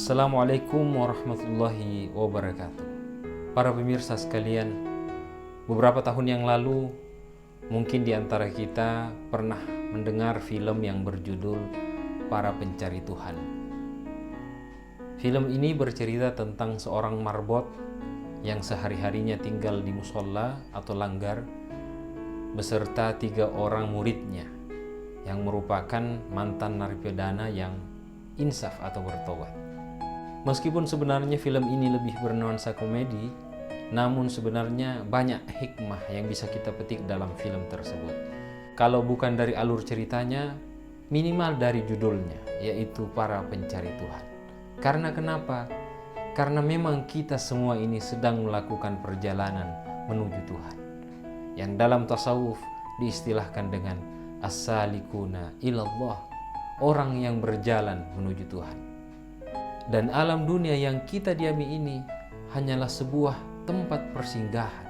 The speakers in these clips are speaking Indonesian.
Assalamualaikum warahmatullahi wabarakatuh. Para pemirsa sekalian, beberapa tahun yang lalu mungkin di antara kita pernah mendengar film yang berjudul Para Pencari Tuhan. Film ini bercerita tentang seorang marbot yang sehari-harinya tinggal di musola atau langgar beserta 3 orang muridnya yang merupakan mantan narapidana yang insaf atau bertobat. Meskipun sebenarnya film ini lebih bernuansa komedi, namun sebenarnya banyak hikmah yang bisa kita petik dalam film tersebut. Kalau bukan dari alur ceritanya, minimal dari judulnya, yaitu Para Pencari Tuhan. Karena kenapa? Karena memang kita semua ini sedang melakukan perjalanan menuju Tuhan, yang dalam tasawuf diistilahkan dengan as-salikuna ilallah, orang yang berjalan menuju Tuhan. Dan alam dunia yang kita diami ini hanyalah sebuah tempat persinggahan,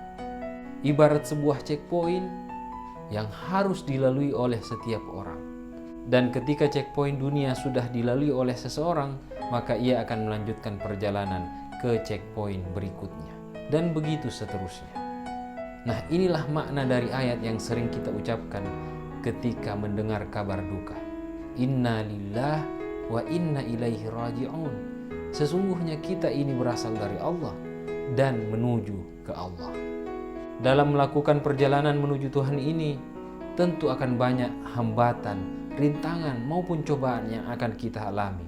ibarat sebuah checkpoint yang harus dilalui oleh setiap orang. Dan ketika checkpoint dunia sudah dilalui oleh seseorang, maka ia akan melanjutkan perjalanan ke checkpoint berikutnya, dan begitu seterusnya. Nah, inilah makna dari ayat yang sering kita ucapkan ketika mendengar kabar duka. Inna lillahi wa inna ilaihi raji'un. Sesungguhnya kita ini berasal dari Allah dan menuju ke Allah. Dalam melakukan perjalanan menuju Tuhan ini, tentu akan banyak hambatan, rintangan maupun cobaan yang akan kita alami.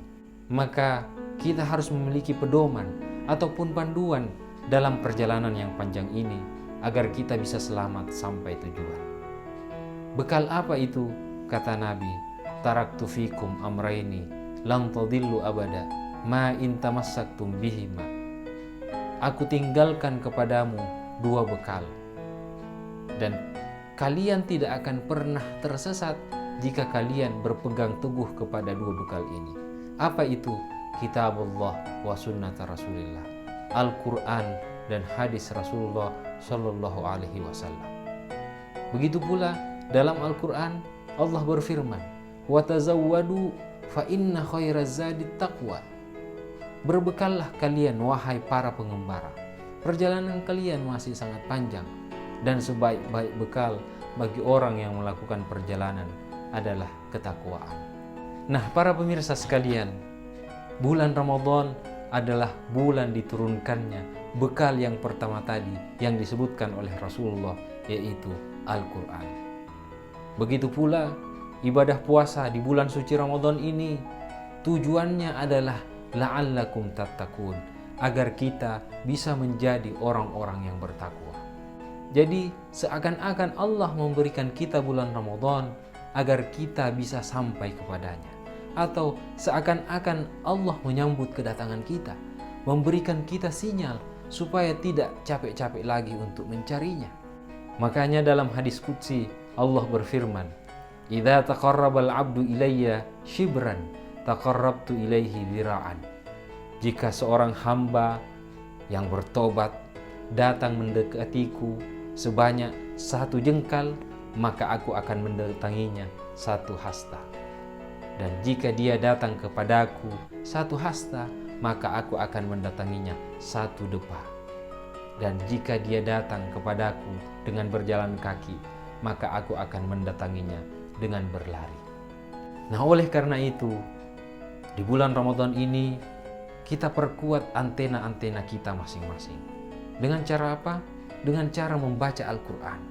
Maka kita harus memiliki pedoman ataupun panduan dalam perjalanan yang panjang ini agar kita bisa selamat sampai tujuan. Bekal apa itu? Kata Nabi, taraktu fikum amraini lang tadillu abada ma in tamassaktum bihima. Aku tinggalkan kepadamu 2 bekal, dan kalian tidak akan pernah tersesat jika kalian berpegang teguh kepada 2 bekal ini. Apa itu? Kitabullah wa sunnata Rasulillah, Al-Quran dan hadis Rasulullah Shallallahu Alaihi Wasallam. Begitu pula dalam Al-Quran Allah berfirman, wa tazawwadu fa inna khairaz zadi taqwa. Berbekallah kalian wahai para pengembara. Perjalanan kalian masih sangat panjang, dan sebaik-baik bekal bagi orang yang melakukan perjalanan adalah ketakwaan. Nah, para pemirsa sekalian, bulan Ramadan adalah bulan diturunkannya bekal yang pertama tadi yang disebutkan oleh Rasulullah, yaitu Al-Quran. Begitu pula ibadah puasa di bulan suci Ramadan ini tujuannya adalah la'allakum tattaqun, agar kita bisa menjadi orang-orang yang bertakwa. Jadi seakan-akan Allah memberikan kita bulan Ramadan agar kita bisa sampai kepadanya, atau seakan-akan Allah menyambut kedatangan kita, memberikan kita sinyal supaya tidak capek-capek lagi untuk mencarinya. Makanya dalam hadis qudsi Allah berfirman, idza taqarrabal 'abdu ilayya shibran taqarrabtu ilaihi dhira'an. Jika seorang hamba yang bertobat datang mendekatiku sebanyak 1 jengkal, maka aku akan mendatanginya 1 hasta. Dan jika dia datang kepadaku 1 hasta, maka aku akan mendatanginya 1 depa. Dan jika dia datang kepadaku dengan berjalan kaki, maka aku akan mendatanginya dengan berlari. Nah, oleh karena itu, di bulan Ramadan ini kita perkuat antena-antena kita masing-masing. Dengan cara apa? Dengan cara membaca Al-Quran.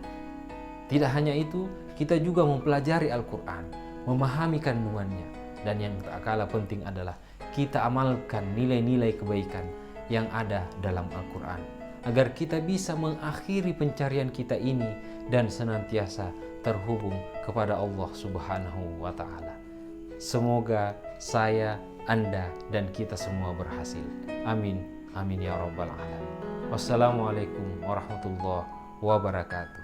Tidak hanya itu, kita juga mempelajari Al-Quran, memahami kandungannya, dan yang tak kalah penting adalah kita amalkan nilai-nilai kebaikan yang ada dalam Al-Quran, agar kita bisa mengakhiri pencarian kita ini dan senantiasa terhubung kepada Allah Subhanahu wa Ta'ala. Semoga saya, Anda, dan kita semua berhasil. Amin. Amin ya rabbal alamin. Wassalamualaikum warahmatullahi wabarakatuh.